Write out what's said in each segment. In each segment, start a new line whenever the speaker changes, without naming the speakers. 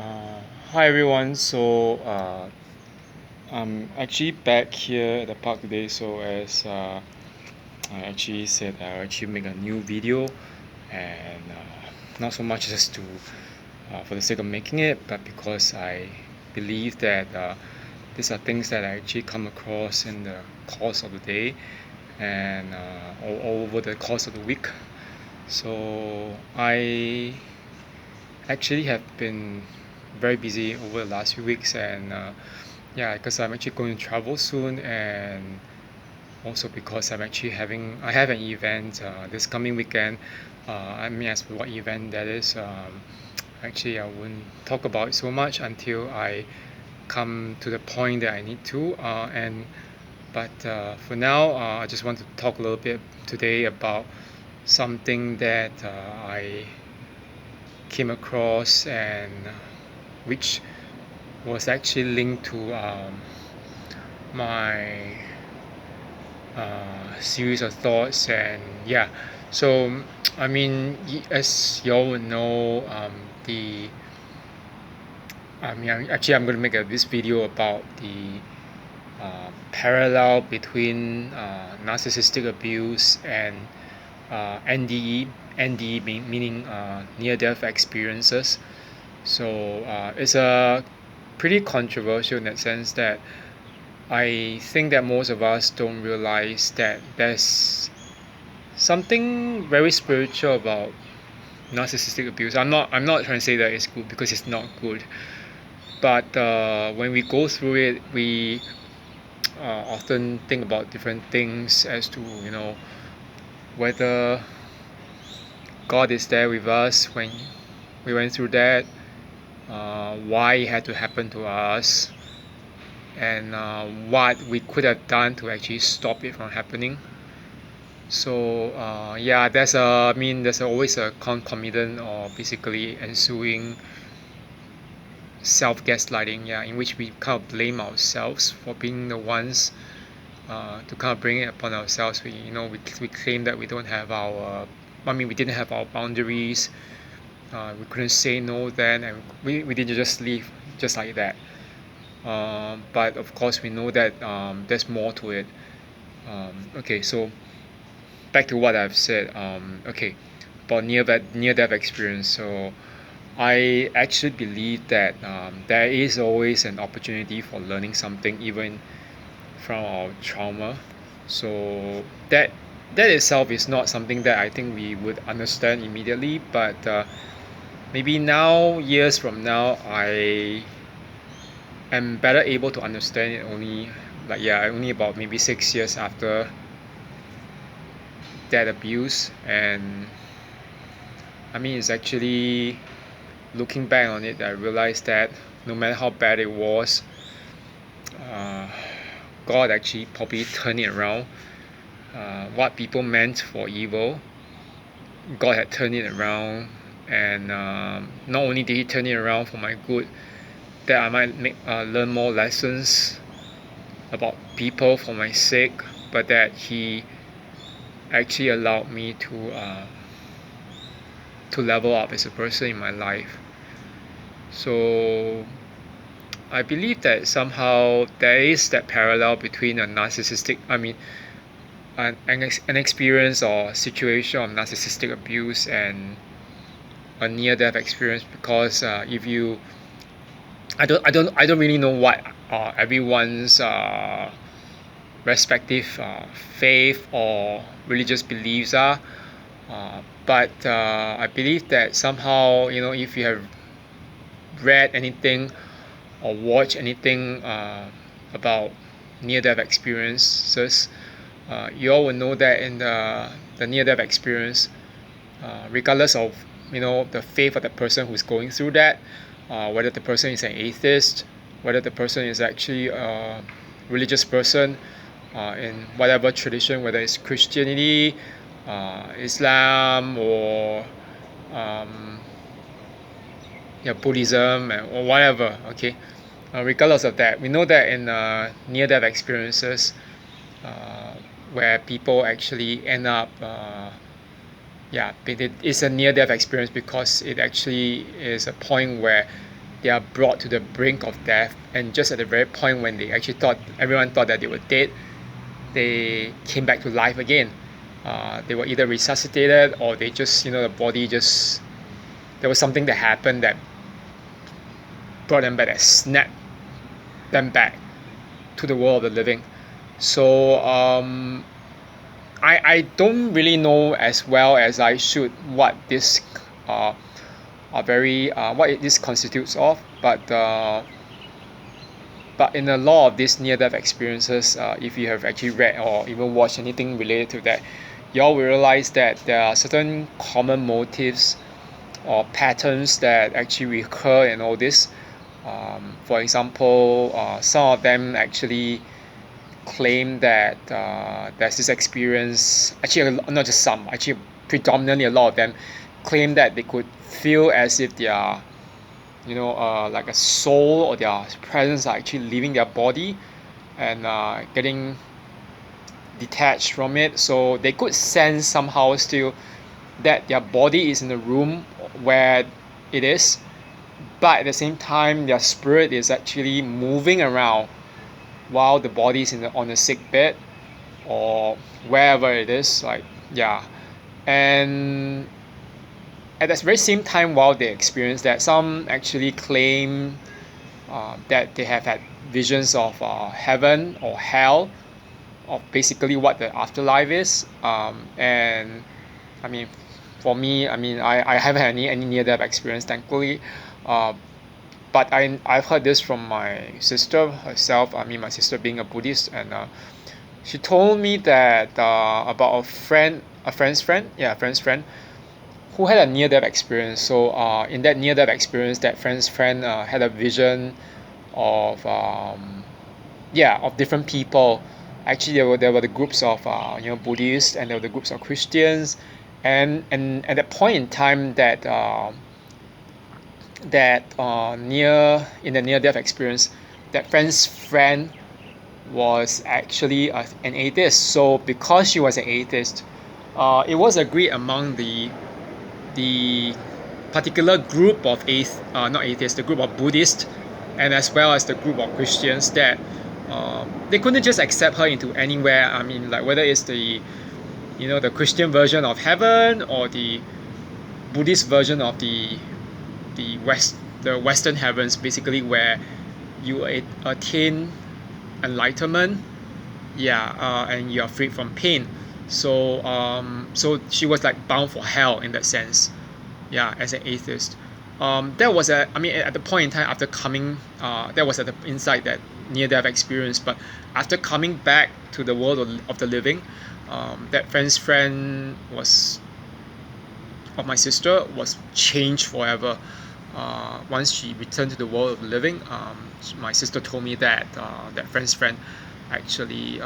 Hi everyone. I'm actually back here at the park today. So as I actually said, I'll actually make a new video, and not so much just to for the sake of making it, but because I believe that these are things that I actually come across in the course of the day and all over the course of the week. So I actually have been very busy over the last few weeks, and yeah, because I'm actually going to travel soon, and also because I have an event this coming weekend. I mean, as for what event that is, actually I wouldn't talk about it so much until I come to the point that I need to. And but For now, I just want to talk a little bit today about something that I came across, and which was actually linked to my series of thoughts. And yeah, so I mean, as you all would know, the I'm going to make this video about the parallel between narcissistic abuse and NDE. NDE meaning near-death experiences. So it's a pretty controversial in that sense that I think that most of us don't realize that there's something very spiritual about narcissistic abuse. I'm not trying to say that it's good, because it's not good. But when we go through it, we often think about different things as to whether God is there with us when we went through that, why it had to happen to us, and what we could have done to actually stop it from happening. So yeah, there's always a concomitant or basically ensuing self-gaslighting, yeah, in which we kind of blame ourselves for being the ones to kind of bring it upon ourselves. We claim that we don't have our, we didn't have our boundaries. We couldn't say no then, and we didn't just leave just like that. But of course, we know that there's more to it. Okay, so back to what I've said. Okay, about near-death experience. So I actually believe that there is always an opportunity for learning something, even from our trauma. So that itself is not something that I think we would understand immediately, but maybe now, years from now, I am better able to understand it only about maybe 6 years after that abuse. And I mean, it's actually looking back on it, I realized that no matter how bad it was, uh, God actually probably turned it around. What people meant for evil, God had turned it around, and not only did He turn it around for my good, that I might learn more lessons about people for my sake, but that He actually allowed me to level up as a person in my life. So I believe that somehow there is that parallel between a narcissistic, an experience or situation of narcissistic abuse and a near-death experience. Because if you, I don't really know what everyone's respective faith or religious beliefs are, but I believe that somehow, if you have read anything or watched anything about near-death experiences, you all will know that in the near-death experience, regardless of the faith of the person who's going through that, whether the person is an atheist, whether the person is actually a religious person, in whatever tradition, whether it's Christianity, Islam, or um, Buddhism, or whatever. Okay, regardless of that, we know that in near-death experiences, uh, where people actually end up, it's a near-death experience because it actually is a point where they are brought to the brink of death, and just at the very point when they actually everyone thought that they were dead, they came back to life again. They were either resuscitated, or they just, the body just, there was something that happened that brought them back, that snapped them back to the world of the living. So I don't really know as well as I should what this are very what this constitutes of, but in a lot of these near-death experiences, if you have actually read or even watched anything related to that, you all will realize that there are certain common motives or patterns that actually recur in all this. For example, some of them actually claim that there's this experience, actually not just some, actually predominantly a lot of them claim that they could feel as if they are, like a soul or their presence are actually leaving their body and getting detached from it. So they could sense somehow still that their body is in the room where it is, but at the same time their spirit is actually moving around while the body is on the sick bed or wherever it is. And at the very same time, while they experience that, some actually claim that they have had visions of heaven or hell, of basically what the afterlife is. And I mean, for me, I haven't had any near-death experience, thankfully. But I've heard this from my sister herself. My sister being a Buddhist, and she told me that about a friend's friend, who had a near-death experience. So in that near-death experience, that friend's friend had a vision of of different people. Actually, there were the groups of Buddhists, and there were the groups of Christians, and at that point in time that in the near-death experience, that friend's friend was actually an atheist. So because she was an atheist, it was agreed among the particular group of not atheists, the group of Buddhists, and as well as the group of Christians, that they couldn't just accept her into anywhere. Like whether it's the Christian version of heaven or the Buddhist version of the Western heavens, basically where you attain enlightenment, and you are free from pain. So she was like bound for hell in that sense, as an atheist. That was at the point in time after coming, that was at the inside that near-death experience. But after coming back to the world of the living, that friend's friend of my sister was changed forever. Once she returned to the world of the living, my sister told me that that friend's friend actually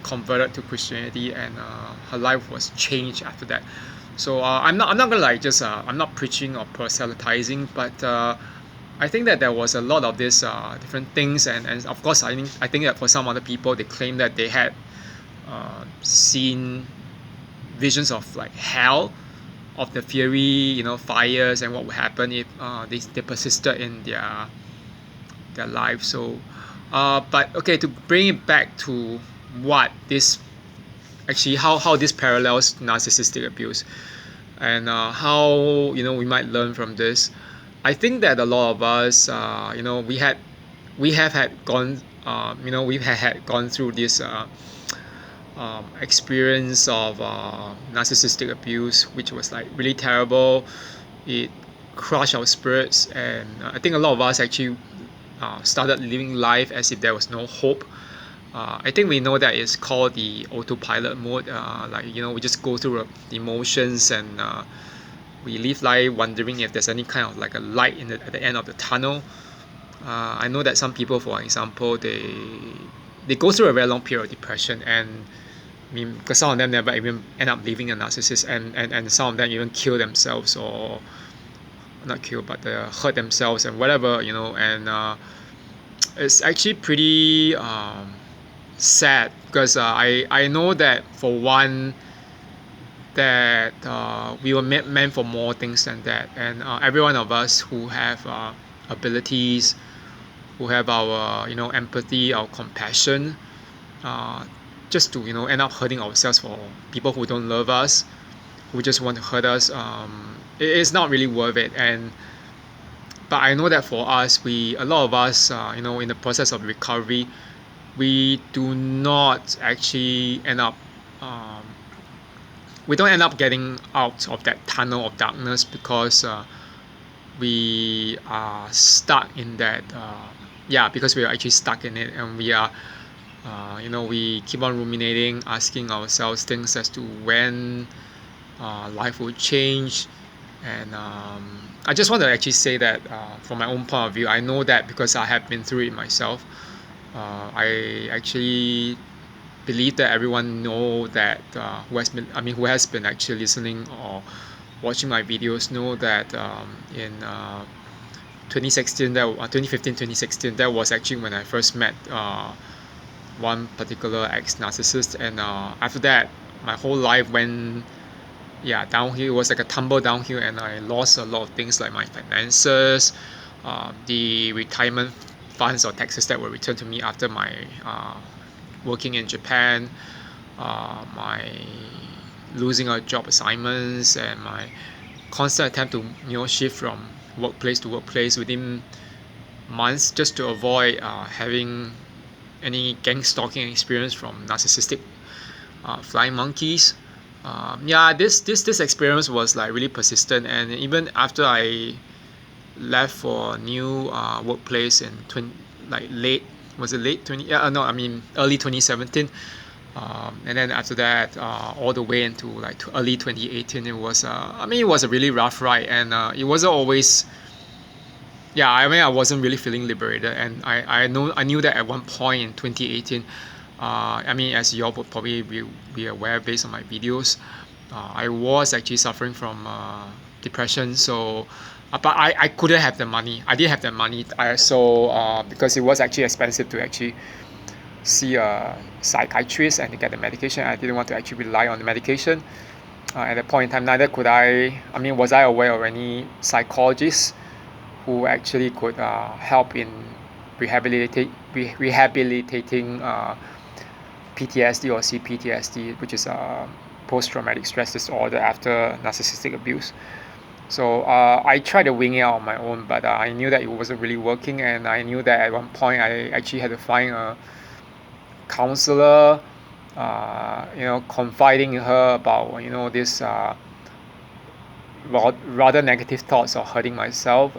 converted to Christianity, and her life was changed after that. So I'm not gonna I'm not preaching or proselytizing, but I think that there was a lot of these different things, and of course I think that for some other people, they claim that they had seen visions of like hell, of the fiery fires, and what would happen if they persisted in their life. So but okay, to bring it back to what this actually, how this parallels narcissistic abuse, and how we might learn from this. I think that a lot of us we have had gone we've had gone through this experience of narcissistic abuse, which was like really terrible. It crushed our spirits, and I think a lot of us actually started living life as if there was no hope. I think we know that it's called the autopilot mode. We just go through the emotions, and we live life wondering if there's any kind of like a light at the end of the tunnel. I know that some people, for example, they go through a very long period of depression, and because some of them never even end up leaving a narcissist, and some of them even kill themselves, or not kill, but hurt themselves and whatever, and it's actually pretty sad, because I know that for one, that we were meant for more things than that, and every one of us who have abilities, who have our empathy, our compassion, uh, just to end up hurting ourselves for people who don't love us, who just want to hurt us. It's not really worth it. And but I know that for us, a lot of us, in the process of recovery, we do not actually end up um, we don't end up getting out of that tunnel of darkness because we are stuck in that because we are actually stuck in it, and we are we keep on ruminating, asking ourselves things as to when life will change. And I just want to actually say that from my own point of view, I know that because I have been through it myself. I actually believe that everyone know that who has been actually listening or watching my videos know that in 2016 2015 2016, that was actually when I first met one particular ex-narcissist. And after that my whole life went downhill. It was like a tumble downhill, and I lost a lot of things like my finances, the retirement funds or taxes that were returned to me after my working in Japan, my losing our job assignments, and my constant attempt to shift from workplace to workplace within months just to avoid having any gang stalking experience from narcissistic flying monkeys. This experience was like really persistent, and even after I left for a new workplace in late, was it late 20 yeah no I mean early 2017, and then after that all the way into like to early 2018, it was it was a really rough ride. And it wasn't always I wasn't really feeling liberated. And I knew that at one point in 2018, as you all would probably be aware based on my videos, I was actually suffering from depression. So but I couldn't have the money. I didn't have the money. Because it was actually expensive to actually see a psychiatrist and to get the medication. I didn't want to actually rely on the medication at that point in time. Neither could was I aware of any psychologists who actually could help in rehabilitating PTSD or CPTSD, which is post-traumatic stress disorder after narcissistic abuse. So I tried to wing it out on my own, but I knew that it wasn't really working, and I knew that at one point I actually had to find a counselor, confiding in her about this rather negative thoughts of hurting myself,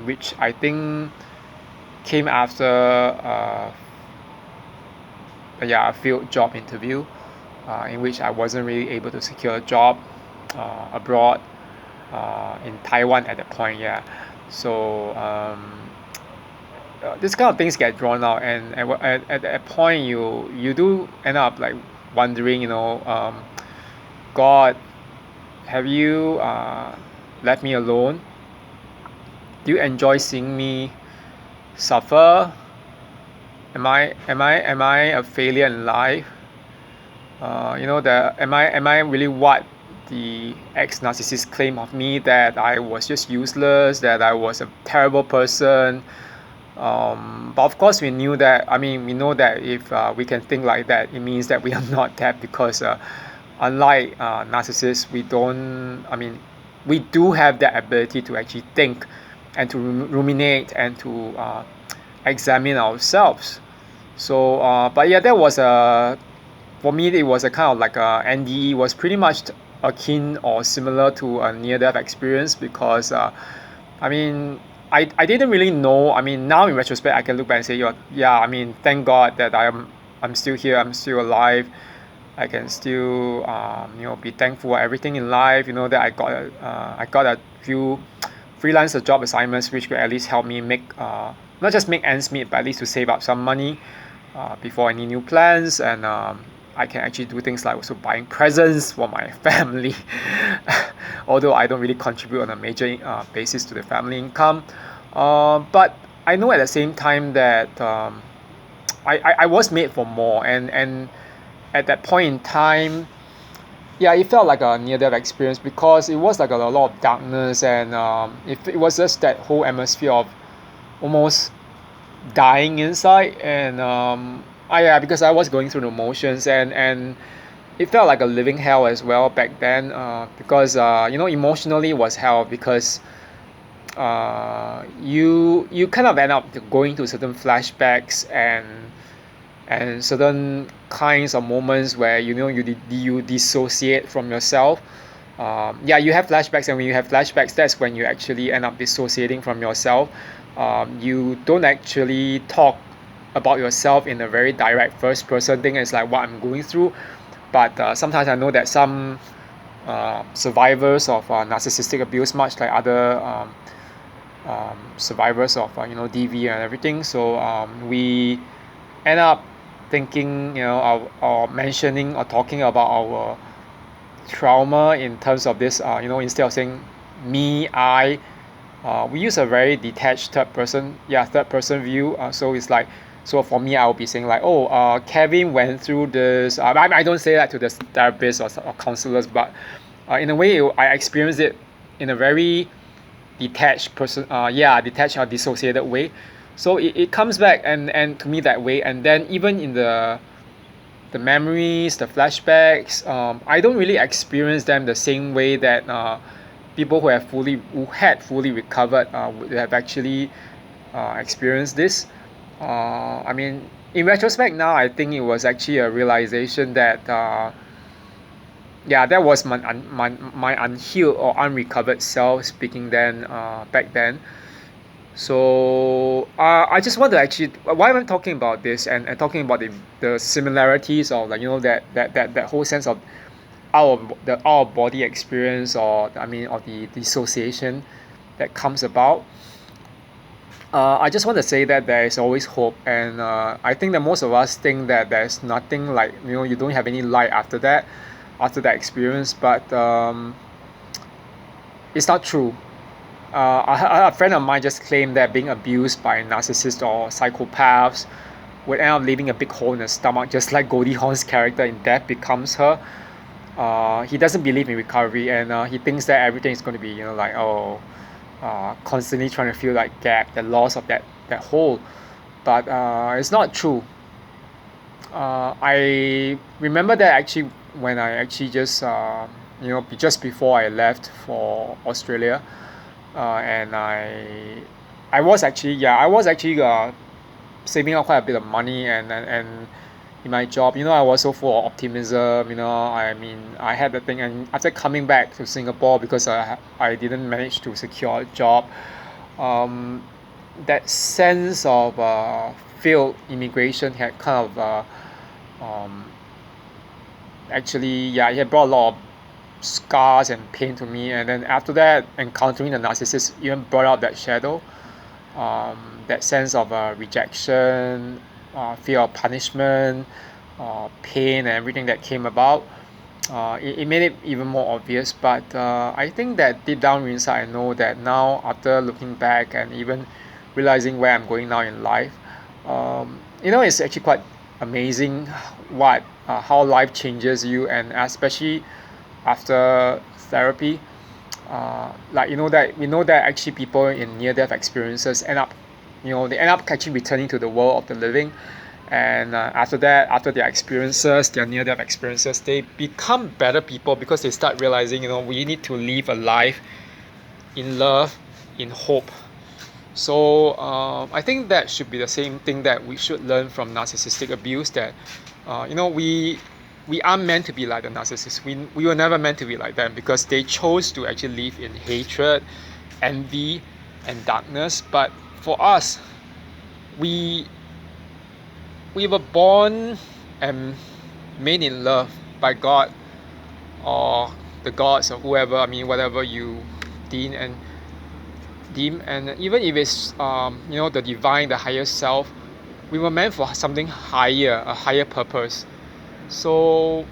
which I think came after a failed job interview, in which I wasn't really able to secure a job abroad, in Taiwan at that point. So this kind of things get drawn out, and at that point you do end up like wondering, God, have you left me alone? Do you enjoy seeing me suffer? Am I a failure in life? Am I really what the ex-narcissist claimed of me, that I was just useless, that I was a terrible person? But of course we know that if we can think like that, it means that we are not that, because unlike narcissists, we do have that ability to actually think and to ruminate and to examine ourselves. So that was for me, it was a kind of like a NDE, was pretty much akin or similar to a near-death experience, because I didn't really know. Now in retrospect, I can look back and say, thank God that I'm still here, I'm still alive. I can still be thankful for everything in life. That I got a few freelance job assignments which could at least help me make not just make ends meet, but at least to save up some money before any new plans. And I can actually do things like also buying presents for my family, although I don't really contribute on a major basis to the family income. But I know at the same time that I was made for more, and at that point in time, it felt like a near-death experience, because it was like a lot of darkness, and it was just that whole atmosphere of almost dying inside. And yeah, because I was going through the motions, and it felt like a living hell as well back then, because emotionally was hell, because you kind of end up going to certain flashbacks and certain kinds of moments where you dissociate from yourself. Yeah, you have flashbacks, and when you have flashbacks, that's when you actually end up dissociating from yourself. You don't actually talk about yourself in a very direct first person thing. It's like what I'm going through. But sometimes I know that some survivors of narcissistic abuse, much like other survivors of DV and everything, so we end up thinking, or mentioning or talking about our trauma in terms of this, instead of saying me, I, we use a very detached third person view. So it's like, so for me, I'll be saying like, oh, Kevin went through this. I don't say that to the therapist or counselors, but in a way, I experienced it in a very detached or dissociated way. So it comes back and to me that way. And then even in the memories, the flashbacks, I don't really experience them the same way that people who had fully recovered would have actually experienced this. I mean, in retrospect now, I think it was actually a realization that yeah, that was my unhealed or unrecovered self speaking then, back then. So I just want to actually, why am I talking about this, and talking about the similarities of, like, that whole sense of our body experience, or I mean, or the dissociation that comes about. I just want to say that there is always hope, and I think that most of us think that there's nothing, like, you don't have any light after that experience, but it's not true. A friend of mine just claimed that being abused by narcissists or psychopaths would end up leaving a big hole in the stomach, just like Goldie Hawn's character in Death Becomes Her. He doesn't believe in recovery, and he thinks that everything is going to be, like, oh, constantly trying to fill that gap, the loss of that hole. But it's not true. I remember that actually when I actually just before I left for Australia, and I was actually saving up quite a bit of money, and in my job, I was so full of optimism. I mean, I had the thing, and after coming back to Singapore, because I didn't manage to secure a job, um, that sense of failed immigration had kind of um, actually, yeah, it had brought a lot of scars and pain to me. And then after that, encountering the narcissist even brought out that shadow, that sense of rejection, fear of punishment, pain, and everything that came about. It made it even more obvious. But I think that deep down inside, I know that now, after looking back and even realizing where I'm going now in life, it's actually quite amazing how life changes you, and especially after therapy. Like, that we know that actually people in near-death experiences they end up actually returning to the world of the living. And after that, after their near-death experiences, they become better people, because they start realizing, we need to live a life in love, in hope. So I think that should be the same thing that we should learn from narcissistic abuse, that we aren't meant to be like the narcissists. We were never meant to be like them, because they chose to actually live in hatred, envy, and darkness. But for us, we were born and made in love by God, or the gods, or whoever. I mean, whatever you deem, and even if it's the divine, the higher self, we were meant for something higher, a higher purpose. So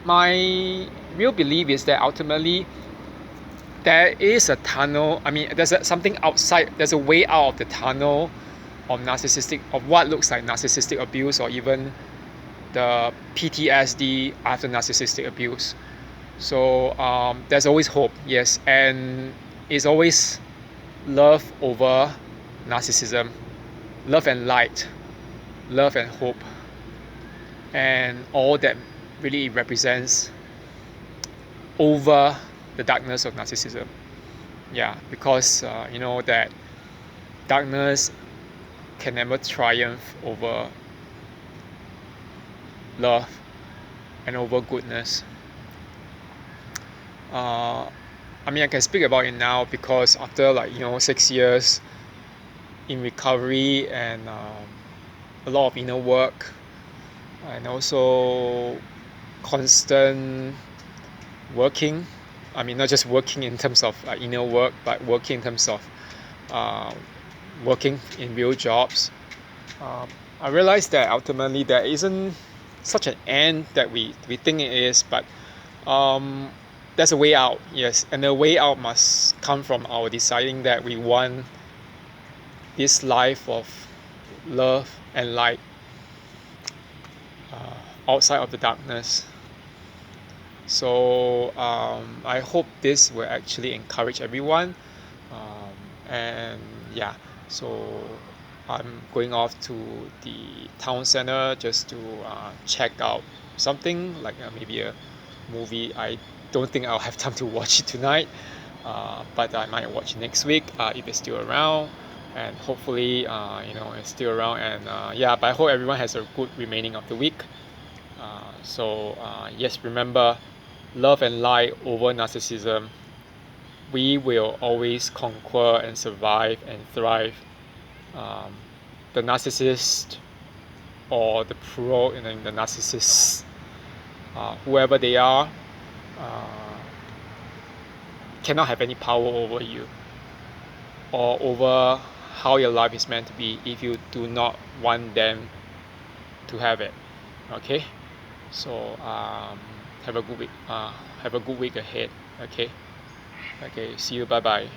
my real belief is that ultimately there is a tunnel. I mean, something outside. There's a way out of the tunnel of what looks like narcissistic abuse, or even the PTSD after narcissistic abuse. So there's always hope, yes, and it's always love over narcissism, love and light, love and hope, and all that really represents over the darkness of narcissism. Yeah, because you know that darkness can never triumph over love and over goodness. I mean, I can speak about it now because after 6 years in recovery and a lot of inner work, and also constant working. I mean, not just working in terms of inner work, but working in terms of uh, working in real jobs. I realized that ultimately there isn't such an end that we think it is, but um, there's a way out, yes, and the way out must come from our deciding that we want this life of love and light outside of the darkness. So I hope this will actually encourage everyone. And yeah, so I'm going off to the town center just to check out something like maybe a movie. I don't think I'll have time to watch it tonight, but I might watch next week if it's still around. And hopefully, it's still around. And yeah, but I hope everyone has a good remaining of the week. Yes, remember, love and light over narcissism. We will always conquer and survive and thrive. Um, the narcissist or the pro and then the narcissist, whoever they are, uh, cannot have any power over you or over how your life is meant to be if you do not want them to have it. Okay, so have a good week. Have a good week ahead. Okay. Okay. See you. Bye bye.